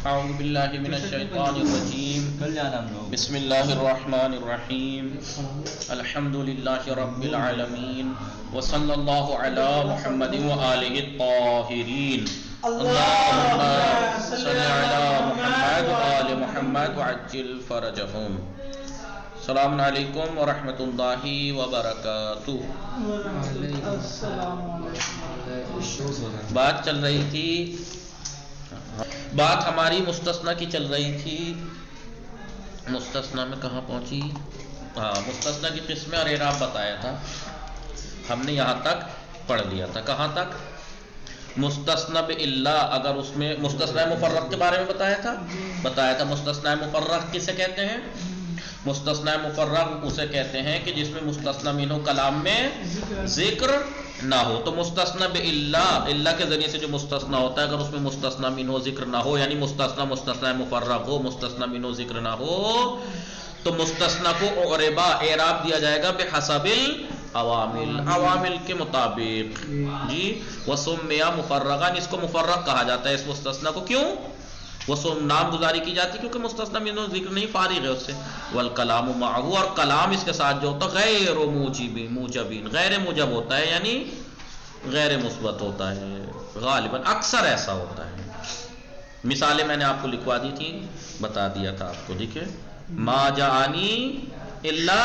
اعوذ باللہ من الشیطان الرجیم بسم اللہ الرحمن الرحیم الحمد للہ رب العالمین وصلی اللہ علی محمد وآلہ الطاہرین اللہم صلی علی محمد وآل محمد وعجل فرجہم۔ السلام علیکم ورحمۃ اللہ وبرکاتہ۔ بات چل رہی تھی، بات ہماری مستثنی کی چل رہی تھی۔ مستثنی میں کہاں پہنچی؟ مستثنی کی قسمیں اور اعراب بتایا تھا ہم نے، یہاں تک پڑھ لیا تھا۔ کہاں تک؟ مستثنی باللہ، اگر اس میں مستثنی مفرق کے بارے میں بتایا تھا مستثنی مفرق کسے کہتے ہیں؟ مستثنی مفرق اسے کہتے ہیں کہ جس میں مستثنی منہ کلام میں ذکر نہ ہو۔ تو مستثنی باللہ، اللہ کے ذریعے سے جو مستثنی ہوتا ہے، اگر اس میں مستثنی منہ ذکر نہ ہو، یعنی مستثنی مفرق ہو، مستثنی منہ ذکر نہ ہو، تو مستثنی کو اعراب دیا جائے گا بحسب العوامل، عوامل کے مطابق جی۔ وسمیا مفرغا، اس کو مفرق کہا جاتا ہے اس مستثنی کو، کیوں؟ وہ نام گزاری کی جاتی کیونکہ مستثنی منہ ذکر نہیں، فارغ ہے اس سے۔ والکلام معہ، اور کلام اس کے ساتھ جو ہوتا ہے غیر موجبین، غیر موجب ہوتا ہے، یعنی غیر مثبت ہوتا ہے، غالباً اکثر ایسا ہوتا ہے۔ مثالیں میں نے آپ کو لکھوا دی تھی، بتا دیا تھا آپ کو، دیکھیں ما جاءنی الا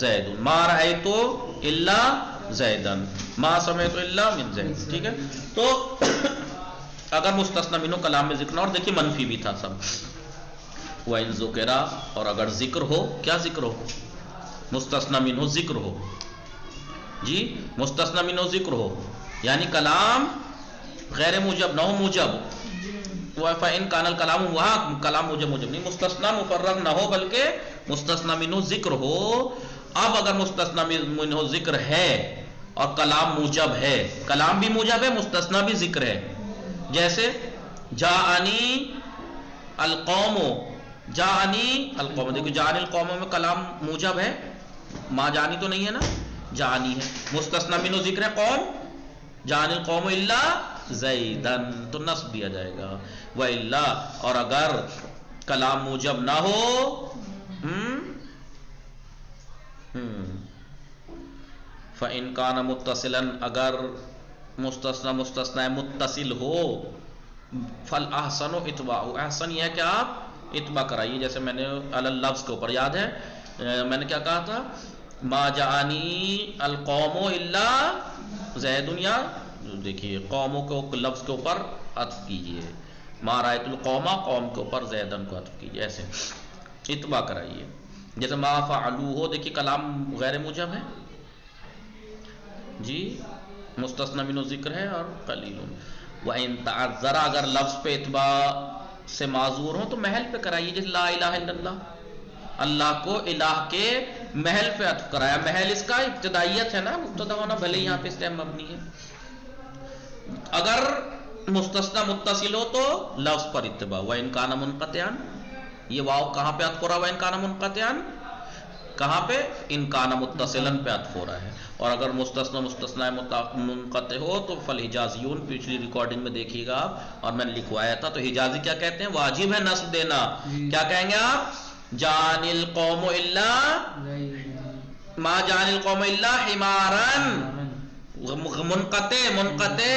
زید، ما رأیت الا زیدا، ما سمعت الا من زید، ٹھیک ہے۔ تو اگر مستثنی منہ کلام میں ذکر نہ، اور دیکھیے منفی بھی تھا سب۔ وَإِن ذُكِرَ، اور اگر ذکر ہو، کیا ذکر ہو؟ مستثنی منہ ذکر ہو جی، مستثنی منہ ذکر ہو، یعنی کلام غیر موجب نہ ہو، موجب۔ فَإِن كَانَ الْكَلَامُ، وہاں کلام موجب نہیں، مستثنی مفرغ نہ ہو بلکہ مستثنی منہ ذکر ہو۔ اب اگر مستثنی منہ ذکر ہے اور کلام موجب ہے، کلام بھی موجب ہے، مستثنی بھی ذکر ہے، جیسے جاءنی القوم، جاءنی القوم، دیکھو جاءنی القوم میں کلام موجب ہے، ما جانی تو نہیں ہے نا، جانی ہے، مستثنی منہ ذکر ہے قوم، جاءنی القوم الا زیدن، تو نصب دیا جائے گا۔ والا، اور اگر کلام موجب نہ ہو، فَإِن كَانَ مُتَّصِلًا، اگر مستثنی متصل ہو، فَالْأَحْسَنُ اتباعُ، احسن یہ ہے کہ آپ اتباع کرائیے۔ جیسے میں نے علی اللفظ کے اوپر یاد ہے میں نے کیا کہا تھا؟ ما جاءنی القوم الا زید، یا دیکھیے قوموں کے لفظ کے اوپر عطف کیجئے، ما رأیت القوم، قوم کے اوپر زیدن کو عطف کیجئے، ایسے اتباع کرائیے۔ جیسے ما فعلوہ، دیکھیے کلام غیر موجب ہے جی، مستثنی منہ ذکر ہے اور قلیل۔ وَإِن تَعَذَّرَ، اگر لفظ پہ اتباع سے معذور ہو تو محل پہ کرائیے، جیسے لا الہ الا اللہ، اللہ کو الہ کے محل پہ عطف کرایا۔ محل اس کا ابتدائیت ہے نا، مبتدا ہونا، بھلے یہاں پہ اس ٹائم مبنی ہے۔ اگر مستثنی متصل ہو تو لفظ پر اتباع۔ وَإِن كَانَ مُنْقَطِعًا، یہ واو کہاں پہ عطف ہو رہا ہے؟ وَإِن كَانَ مُنْقَطِعًا کہاں پہ؟ ان کان متصلاً پہ عطف ہو رہا ہے۔ اور اگر مستثنی منقطع ہو تو فالحجازیون، پچھلی ریکارڈنگ میں دیکھیے گا آپ، اور میں نے لکھوایا تھا، تو حجازی کیا کہتے ہیں؟ واجب ہے نصب دینا۔ کیا کہیں گے آپ؟ جان القوم الا، ما جان القوم الا حمارا، منقطع۔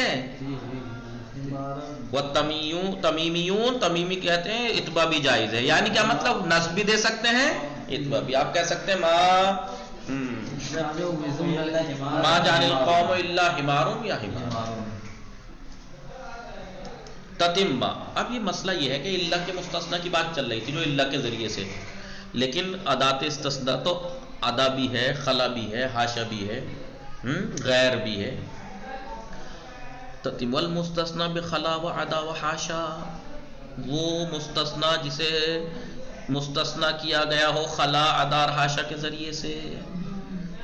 تمیمیون، تمیمی کہتے ہیں اتباع بھی جائز ہے، یعنی کیا مطلب؟ نصب بھی دے سکتے ہیں، اتباع بھی۔ آپ کہہ سکتے ہیں ما جان القوم الا حمار، یا حمار۔ تتمہ، اب یہ مسئلہ یہ ہے کہ اللہ کے مستثنی کی بات چل رہی تھی جو اللہ کے ذریعے سے، لیکن ادات استثناء تو ادا بھی ہے، خلا بھی ہے، حاشا بھی ہے، غیر بھی ہے۔ تتم المستثنی بخلا و ادا و حاشا، وہ مستثنی جسے مستثنی کیا گیا ہو خلا، ادا اور حاشا کے ذریعے سے،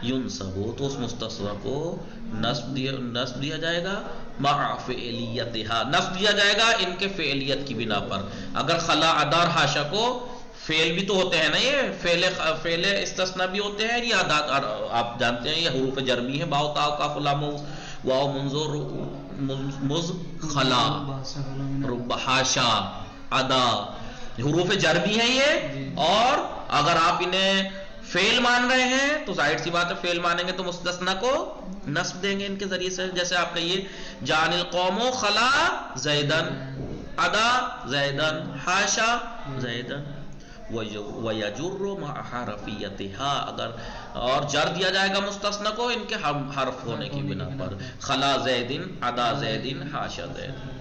ینصب، تو اس مستثنی کو نصب دیا جائے گا، مع فعلیتہا، نصب دیا جائے گا ان کے فعلیت کی بنا پر۔ اگر خلا، ادا اور حاشا کو، فعل بھی تو ہوتے ہیں نا، یہ فعل استثناء بھی ہوتے ہیں، یہ ادات آپ جانتے ہیں، یہ حروف جرمی ہے، باء تا کاف لام واو منظور مز خلا رب حاشا ادا، حروف جر بھی ہیں یہ، اور اگر آپ انہیں فعل مان رہے ہیں تو ظاہر سی بات ہے فعل مانیں گے تو مستثنی کو نصب دیں گے ان کے ذریعے سے. جیسے آپ کہیے جان القوم خلا زیدن، ادا زیدن، حاشا زیدن، وَيَجُرُّ مَعَ حَرَفِيَّتِهَا، اگر اور جر دیا جائے گا مستثنی کو ان کے حرف ہونے کی بنا پر، خلا زیدن، ادا زیدن، حاشا زیدن.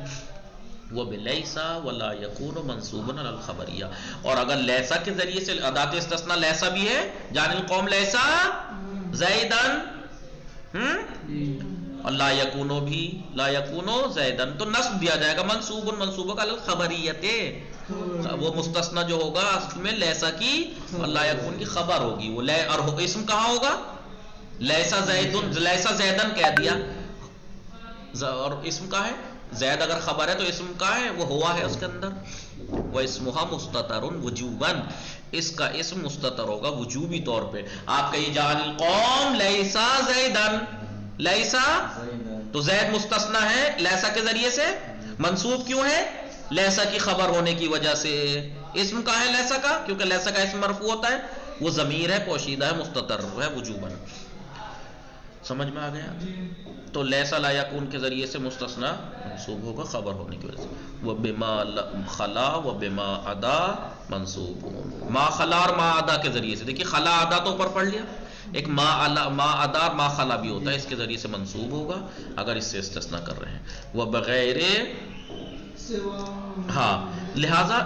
وَبِلَيْسَ وَلَا يَكُونُ مَنْصُوبًا عَلَى الْخَبَرِيَّةِ، اور اگر لیسا کے ذریعے سے ادات استثناء لیسا بھی ہے، جان القوم لیسا زیدن، اور لا یکونو بھی لا یکونو زیدن، تو نصب دیا جائے گا منصوب منصوبہ علی الخبریت، وہ مستثنی جو ہوگا اصل میں لیسا کی اور لا یکون کی خبر ہوگی، وہ اور اسم کہاں ہوگا، لیسا زیدن، لیسا زیدن کہہ دیا، اور اسم کا ہے زید، اگر خبر ہے تو اسم کا ہے وہ ہوا ہے اس کے اندر، وہ اسمہا مستتر وجوباً، اس کا اسم مستتر ہوگا وجوبی طور پہ. آپ کہیے جان القوم لیسا زیدن، لیسا تو زید مستثنی ہے لیسا کے ذریعے سے، منصوب کیوں ہے، لیسا کی خبر ہونے کی وجہ سے. اسم کا ہے لیسا کا، کیونکہ لیسا کا اسم مرفوع ہوتا ہے، وہ ضمیر ہے، پوشیدہ ہے، مستتر ہے وجوباً. سمجھ میں آ گیا؟ تو لیسا لا یکون کے ذریعے سے مستثنی منصوب ہوگا خبر ہونے کی وجہ سے. وبما خلا وبما ادا منصوب، ما خلا اور ما ادا کے ذریعے سے. دیکھیے خلا ادا تو اوپر پڑھ لیا، ایک ما ادا ما خلا بھی ہوتا ہے، اس کے ذریعے سے منصوب ہوگا اگر اس سے استثناء کر رہے ہیں. وہ بغیر ہاں، لہذا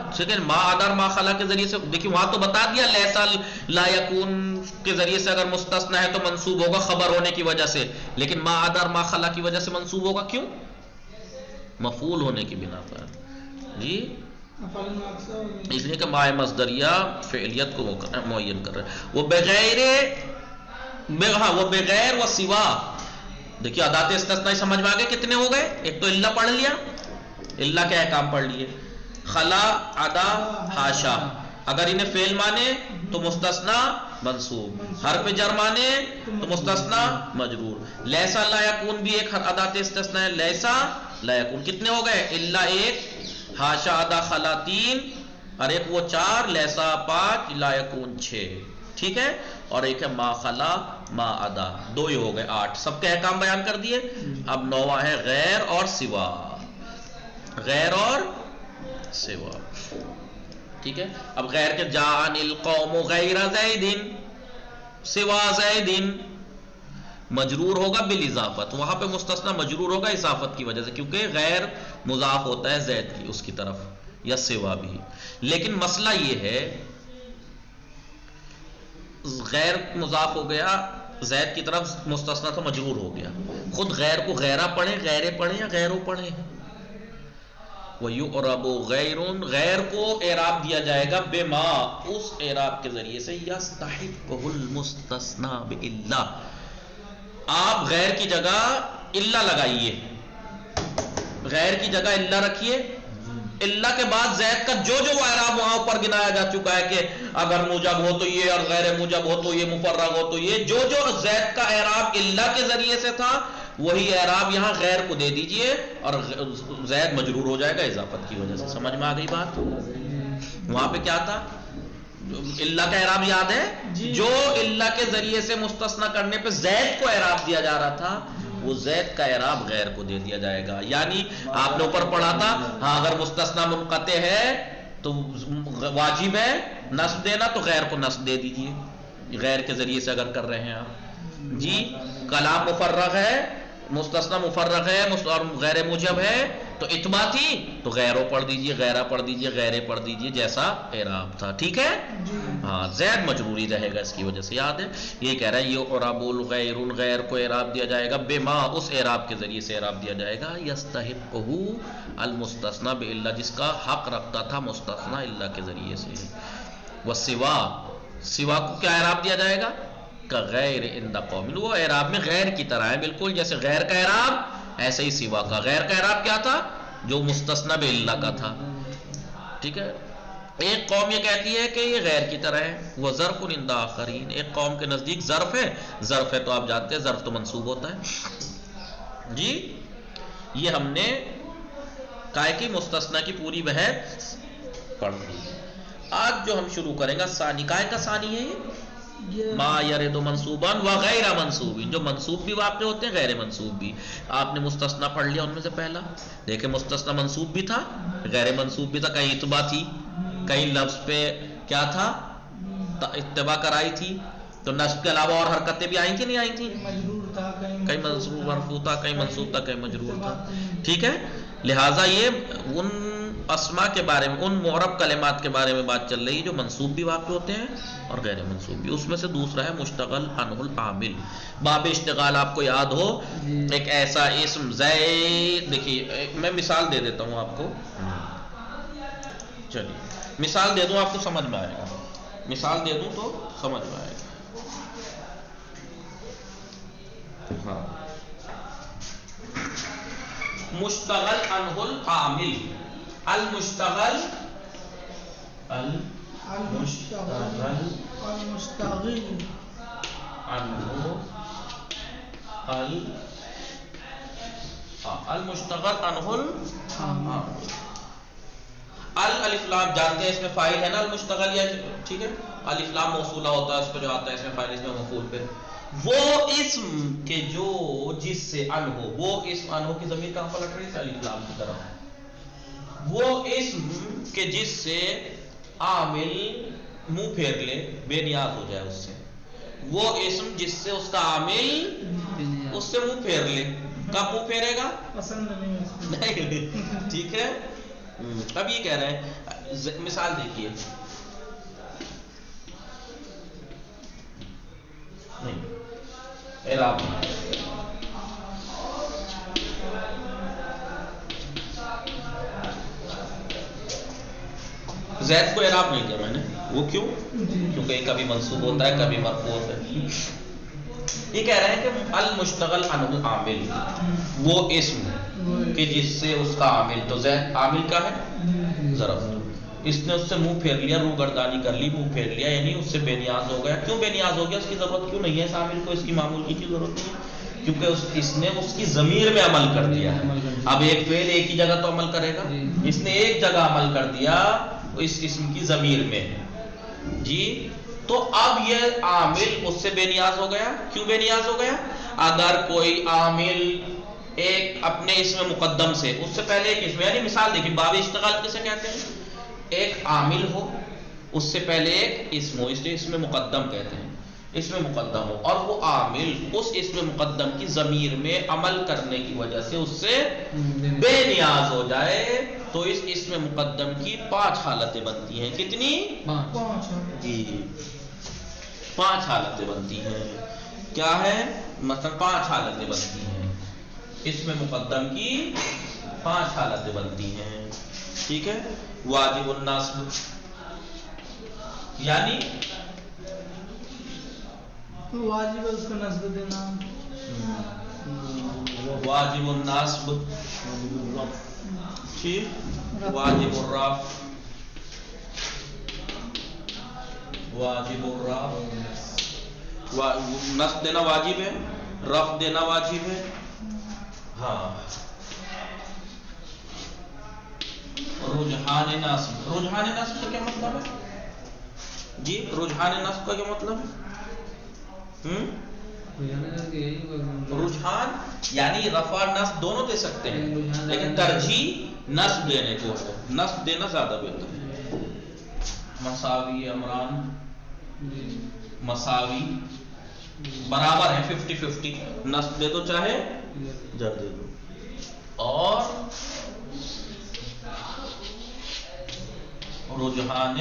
ما ادا ما خلا کے ذریعے سے، دیکھیے وہاں تو بتا دیا لیسا لا یکون کے ذریعے سے اگر مستثنیٰ ہے تو منصوب ہوگا خبر ہونے کی وجہ سے، لیکن ما ادا ما خلا کی وجہ سے منصوب ہوگا کیوں، مفعول ہونے کی بنا پر. جی اس لیے کہ ماء مصدریہ فعلیت کو معین کر رہے ہیں. وہ بغیر وہ بغیر و سوا، دیکھیے ادات استثناء سمجھ میں آ گئے کتنے ہو گئے، ایک تو اللہ پڑھ لیا، اللہ کے احکام پڑھ لیے، خلا ادا حاشا، اگر انہیں فعل مانے تو مستثنی منصوب، حرف جر مانے تو مستثنی مجرور. لیسا لا یکون بھی ایک ادات استثناء ہے، لیسا لا یکون کتنے ہو گئے، اللہ ایک، حاشا ادا خلا تین، اور ایک وہ چار، لیسا پانچ، لا یکون چھ، ٹھیک ہے، اور ایک ہے ما خلا ما ادا، دو ہی ہو گئے آٹھ. سب کے احکام بیان کر دیے. اب نواں ہے غیر اور سوا، غیر اور سوا، ٹھیک ہے. اب غیر کے جان القوم غیر زیدن سوا زیدن، مجرور ہوگا بالاضافت، وہاں پہ مستثنی مجرور ہوگا اضافت کی وجہ سے، کیونکہ غیر مضاف ہوتا ہے زید کی اس کی طرف، یا سوا بھی. لیکن مسئلہ یہ ہے غیر مضاف ہو گیا زید کی طرف، مستثنی تو مجرور ہو گیا، خود غیر کو غیرہ پڑھیں، غیرے پڑھیں یا غیرو پڑھیں. وَيُعْرَبُ غَيْرٌ، غیر کو اعراب دیا جائے گا بما، اس اعراب کے ذریعے سے، يَسْتَحِقُّهُ الْمُسْتَثْنَى بِإِلَّا، آپ غیر کی جگہ اللہ لگائیے، غیر کی جگہ اللہ رکھیے، اللہ کے بعد زید کا جو جو اعراب وہاں اوپر گنایا جا چکا ہے کہ اگر موجب ہو تو یہ، اور غیر موجب ہو تو یہ، مفرغ ہو تو یہ، جو جو زید کا اعراب اللہ کے ذریعے سے تھا وہی اعراب یہاں غیر کو دے دیجئے، اور زید مجرور ہو جائے گا اضافت کی وجہ سے. سمجھ میں آ گئی بات؟ وہاں پہ کیا تھا، اللہ کا اعراب یاد ہے، جو اللہ کے ذریعے سے مستثنی کرنے پہ زید کو اعراب دیا جا رہا تھا وہ زید کا اعراب غیر کو دے دیا جائے گا. یعنی آپ نے اوپر پڑھا تھا ہاں اگر مستثنی منقطع ہے تو واجب ہے نصب دینا، تو غیر کو نصب دے دیجئے، غیر کے ذریعے سے اگر کر رہے ہیں آپ. جی کلام مفرغ ہے، مستثنی مفرغ ہے اور غیر موجب ہے، تو اتباع تھی تو غیروں پڑھ دیجئے، غیرہ پڑھ دیجئے، غیرے پڑھ دیجئے، جیسا اعراب تھا. ٹھیک ہے، ہاں زید مجروری رہے گا اس کی وجہ سے، یاد ہے. یہی کہہ رہا ہے یعرب الغیر، غیر کو اعراب دیا جائے گا بما، اس اعراب کے ذریعے سے اعراب دیا جائے گا، یستحقہ المستثنی بالا، جس کا حق رکھتا تھا مستثنی اللہ کے ذریعے سے. والسوا، سوا کو کیا اعراب دیا جائے گا، کا غیر عند قوم، وہ اعراب میں غیر کی طرح ہے، بالکل جیسے غیر کا اعراب ایسے ہی سوا کا. غیر کا اعراب کیا تھا، جو مستثنی باللہ کا تھا. ٹھیک ہے، ایک قوم یہ کہتی ہے کہ یہ غیر کی طرح ہے، وہ ظرف عند آخرین، ایک قوم کے نزدیک ظرف ہے. ظرف ہے تو آپ جانتے ہیں ظرف تو منصوب ہوتا ہے. جی یہ ہم نے کہا کہ مستثنی کی پوری بحث پڑھ دی. آج جو ہم شروع کریں گا ثانی، کائے کا ثانی ہے یہ ما یرد منصوبا و غیر منصوب، جو منصوب بھی واقع ہوتے ہیں غیر منصوب بھی. آپ نے مستثنا پڑھ لیا ان میں سے پہلا، دیکھیں مستثنا منصوب بھی تھا غیر منصوب بھی تھا، کہیں اتباع تھی کہیں لفظ پہ کیا تھا اتباع کرائی تھی، تو نصب کے علاوہ اور حرکتیں بھی آئی تھی نہیں آئی تھی، کہیں منصوب مرفوع تھا کہیں منصوب تھا کہیں مجرور تھا. ٹھیک ہے، لہٰذا یہ ان اسما کے بارے میں، ان معرب کلمات کے بارے میں بات چل رہی ہے جو منصوب بھی واقع ہوتے ہیں اور غیر منصوب بھی. اس میں سے دوسرا ہے مشتغل عنہ العامل. باب اشتغال آپ کو یاد ہو، ایک ایسا اسم زید، دیکھیے میں مثال دے دیتا ہوں آپ کو، چلیے مثال دے دوں آپ کو سمجھ میں آئے گا، مثال دے دوں تو سمجھ میں آئے گا. ہاں، مشتغل عنہ العامل، المشتغل عنہ الف لام، جانتے ہیں اس میں فاعل ہے نا المشتغل، یا ٹھیک ہے الف لام موصولہ ہوتا ہے اس پہ جو آتا ہے اس میں فاعل اس میں مفعول پہ. وہ اسم کے جو جس سے ان ہو، وہ اسم ان ہو کی ضمیر کہاں پلٹ رہی ہے الف لام کی طرف، وہ اسم کے جس سے عامل منہ پھیر لے، بے نیاز ہو جائے اس سے، وہ اسم جس سے اس کا عامل اس سے منہ پھیر لے. کب منہ پھیرے گا؟ پسند نہیں. ٹھیک ہے، اب یہ کہہ رہے ہیں، مثال دیکھیے، اعراب زید کو اعراب نہیں کیا میں نے، وہ کیوں؟ کیونکہ یہ کبھی منصوب ہوتا ہے کبھی مرفوع ہوتا ہے. یہ کہہ رہے ہیں کہ المشتغل عنہ العامل، وہ اسم کہ جس سے اس کا عامل، تو زید عامل کا ہے ظرف، اس نے اس سے منہ پھیر لیا، روگردانی کر لی، منہ پھیر لیا، یعنی اس سے بے نیاز ہو گیا. کیوں بے نیاز ہو گیا؟ اس کی ضرورت کیوں نہیں ہے اس عامل کو، اس کی معمول کی کیوں ضرورت نہیں ہے؟ کیونکہ اس نے اس کی ضمیر میں عمل کر دیا ہے. اب ایک فعل ایک ہی جگہ تو عمل کرے گا، اس نے ایک جگہ عمل کر دیا اس اسم کی ضمیر میں جی، تو اب یہ عامل اس سے بے نیاز ہو گیا. کیوں بے نیاز ہو گیا؟ اگر کوئی عامل ایک اپنے اسم مقدم سے، اس سے پہلے ایک اسم، یعنی مثال دیکھیں باب اشتغال کسے کہتے ہیں؟ ایک عامل ہو اس سے پہلے ایک اسم ہو، اس لیے اسم مقدم کہتے ہیں، اسم مقدم ہو، اور وہ عامل اس اسم مقدم کی ضمیر میں عمل کرنے کی وجہ سے اس سے بے نیاز ہو جائے، تو اس اسم مقدم کی 5 حالتیں بنتی ہیں. کتنی؟ 5 جی، 5 حالتیں بنتی ہیں. کیا ہے؟ مثلا 5 حالتیں بنتی ہیں، اسم مقدم کی 5 حالتیں بنتی ہیں. ٹھیک ہے، واجب النصب، یعنی واجب ہے اس کو نصب دینا، واجب النصب، ٹھیک، واجب الرفع، واجب الرفع، نصب دینا واجب ہے، رفع دینا واجب ہے. ہاں، رجحان نصب، رجحان نصب کا کیا مطلب ہے جی؟ رجحان نصب کا کیا مطلب ہے؟ رجحان یعنی رفع نصب دونوں دے سکتے ہیں، لیکن ترجیح نصب دینے کو ہے، نصب دینا زیادہ بہتر ہے. مساوی امران، مساوی برابر ہے، 50-50، نصب دے دو چاہے جر دے دو. اور رجحان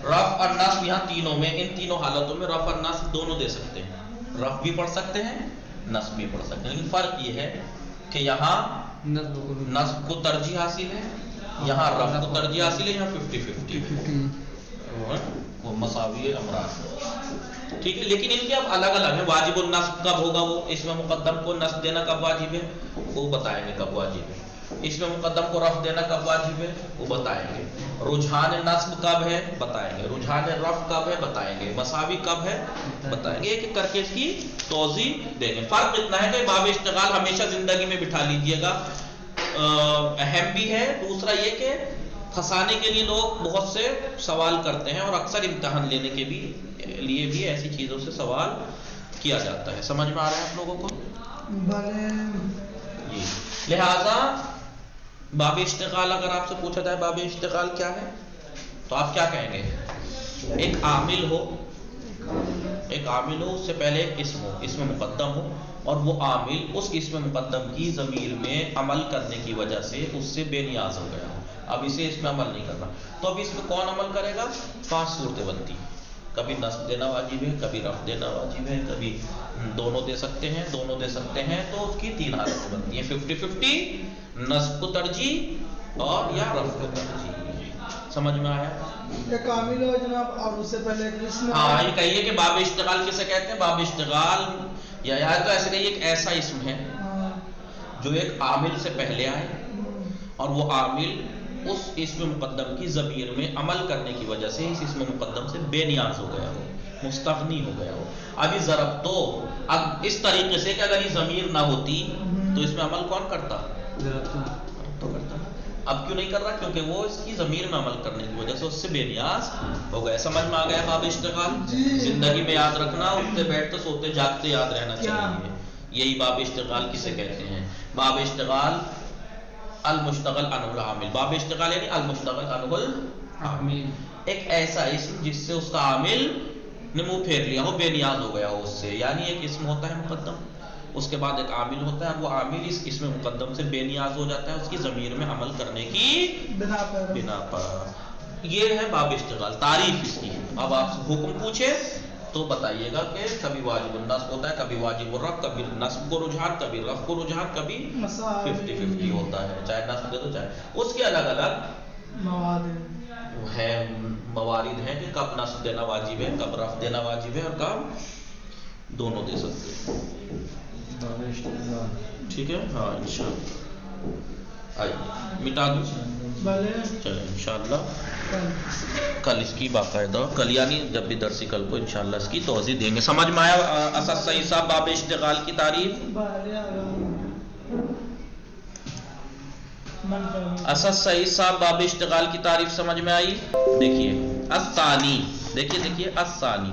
رفع اور نصب، یہاں تینوں میں، ان تینوں حالتوں میں رفع اور نصب دونوں دے سکتے ہیں، رفع بھی پڑھ سکتے ہیں نصب بھی پڑھ سکتے ہیں. لیکن فرق یہ ہے کہ یہاں نصب کو ترجیح حاصل ہے، یہاں رفع کو ترجیح حاصل ہے، یہاں 50-50 وہ مساوی امران. ٹھیک ہے، لیکن ان کے اب الگ الگ ہیں. واجب النصب کب ہوگا؟ وہ اسم مقدم کو نصب دینا کب واجب ہے وہ بتائیں گے کب واجب ہے. اسم مقدم کو رفع دینا کب واجب ہے وہ بتائیں گے. رجحان نصب کب ہے بتائیں گے. رجحان رفع کب ہے بتائیں گے. مساوی کب ہے بتائیں گے. ایک ایک کر کے اس کی توضیح دیں گے. فرق اتنا ہے کہ باب اشتغال ہمیشہ زندگی میں بٹھا لیجئے گا. اہم بھی ہے، دوسرا یہ کہ پھنسانے کے لیے لوگ بہت سے سوال کرتے ہیں، اور اکثر امتحان لینے کے لیے بھی ایسی چیزوں سے سوال کیا جاتا ہے. سمجھ میں آ رہا ہے آپ لوگوں کو؟ جی. لہذا باب اشتغال اگر آپ سے پوچھا جائے باب اشتغال کیا ہے تو آپ کیا کہیں گے؟ ایک عامل ہو، اس سے پہلے ایک اسم ہو، اسم مقدم ہو، اور وہ عامل اس اسم مقدم کی ضمیر میں عمل کرنے کی وجہ سے اس سے بے نیاز ہو گیا ہو. اب اسے اس میں عمل نہیں کرنا، تو اب اس میں کون عمل کرے گا؟ 5 صورتیں بنتی ہیں. کبھی نصب دینا واجب ہے، کبھی رفع دینا واجب ہے، کبھی دونوں دے سکتے ہیں، تو اس کی 3 حالتیں بنتی ہیں: 50-50، نصب کو ترجیح اور یا رفع کو ترجیح. سمجھ میں آیا؟ ایک عامل ہو جناب، اور اس سے پہلے ایک اسم. ہاں، یہ کہیے کہ باب اشتغال کسے کہتے ہیں؟ باب اشتغال یا تو ایسے کہیے ایک ایسا اسم ہے جو ایک عامل سے پہلے آئے اور وہ عامل اس اسم مقدم کی ضمیر میں عمل کرنے کی وجہ سے اس اسم مقدم سے بے نیاز ہو گیا ہو، مستغنی ہو گیا ہو. ابھی ضرب تو اب اس طریقے سے کہ اگر یہ ضمیر نہ ہوتی تو اس میں عمل کون کرتا؟ تو کرتا. اب کیوں نہیں کر رہا؟ کیونکہ وہ اس کی ضمیر میں عمل کرنے کی وجہ سے اس سے بے نیاز ہو گیا. سمجھ میں آ گیا باب اشتغال؟ زندگی میں یاد رکھنا، اٹھتے بیٹھتے سوتے جاگتے یاد رہنا چاہیے. یہی باب اشتغال کسے کہتے ہیں؟ باب اشتغال المشتغل عنہ العامل. باب اشتغال یعنی المشتغل عنہ العامل، ایک ایسا اسم جس سے اس کا عامل نے منہ پھیر لیا ہو، بے نیاز ہو گیا ہو اس سے. یعنی ایک اسم ہوتا ہے مقدم، اس کے بعد ایک عامل ہوتا ہے، وہ عامل اس اسم مقدم سے بے نیاز ہو جاتا ہے اس کی ضمیر میں عمل کرنے کی بنا پر. یہ ہے باب اشتغال، تعریف اس کی. اب آپ سے حکم پوچھے تو بتائیے گا کہ کبھی واجب النصب ہوتا ہے، کبھی واجب الرفع، کبھی نصب کو رجحان، کبھی رفع کو رجحان، کبھی 50-50 ہوتا ہے. چاہے نصب دے دو چاہے. اس کے الگ الگ موارد ہیں کہ کب نصب دینا واجب ہے، کب رفع دینا واجب ہے، اور کب دونوں دے سکتے ہیں. ٹھیک ہے؟ ہاں انشاءاللہ. آئیے مٹا دوں. چلیں انشاءاللہ کل اس کی باقاعدہ، کل یعنی جب بھی درسی کل کو انشاءاللہ اس کی توضیح دیں گے. سمجھ میں آیا اسد صحیح صاحب باب اشتغال کی تعریف؟ اسد سعید صاحب باب اشتغال کی تعریف سمجھ میں آئی؟ دیکھیے الثانی، دیکھیے الثانی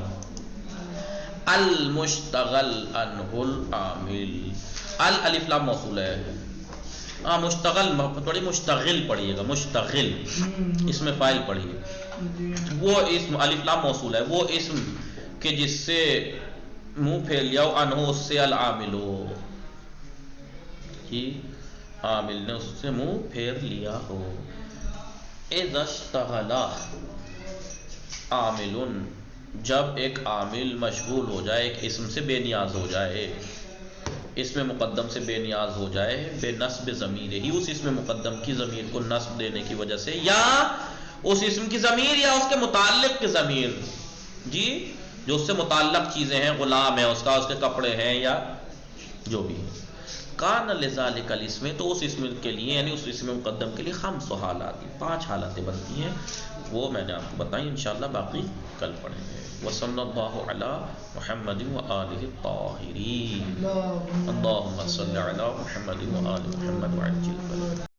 المشتغل عنہ العامل. الف لام موصول ہے. مشتغل تھوڑی مشتغل پڑھیے گا، مشتغل اس میں فاعل پڑھیے. وہ اسم الف لام موصول ہے، وہ اسم کہ جس سے منہ پھیر لیا ہو، عنہ اس سے، العامل ہو کہ عامل نے اس سے منہ پھیر لیا ہو. اذا اشتغل عامل، جب ایک عامل مشغول ہو جائے، ایک اسم سے بے نیاز ہو جائے، اسم مقدم سے بے نیاز ہو جائے، بے نصب ضمیر ہی، اس اسم مقدم کی ضمیر کو نصب دینے کی وجہ سے، یا اس اسم کی ضمیر یا اس کے متعلق کی ضمیر، جی جو اس سے متعلق چیزیں ہیں، غلام ہے اس کا، اس کے کپڑے ہیں یا جو بھی ہے. کان لذالک الاسم، تو اس اسم کے لیے یعنی اس اسم مقدم کے لیے 5 حالات، 5 حالتیں بنتی ہیں. وہ میں نے آپ کو بتائی، انشاءاللہ باقی کل پڑھیں گے. وصلی اللہ علی محمد وآلہ الطاہرین. اللہم صلی علی محمد وآل محمد وعجل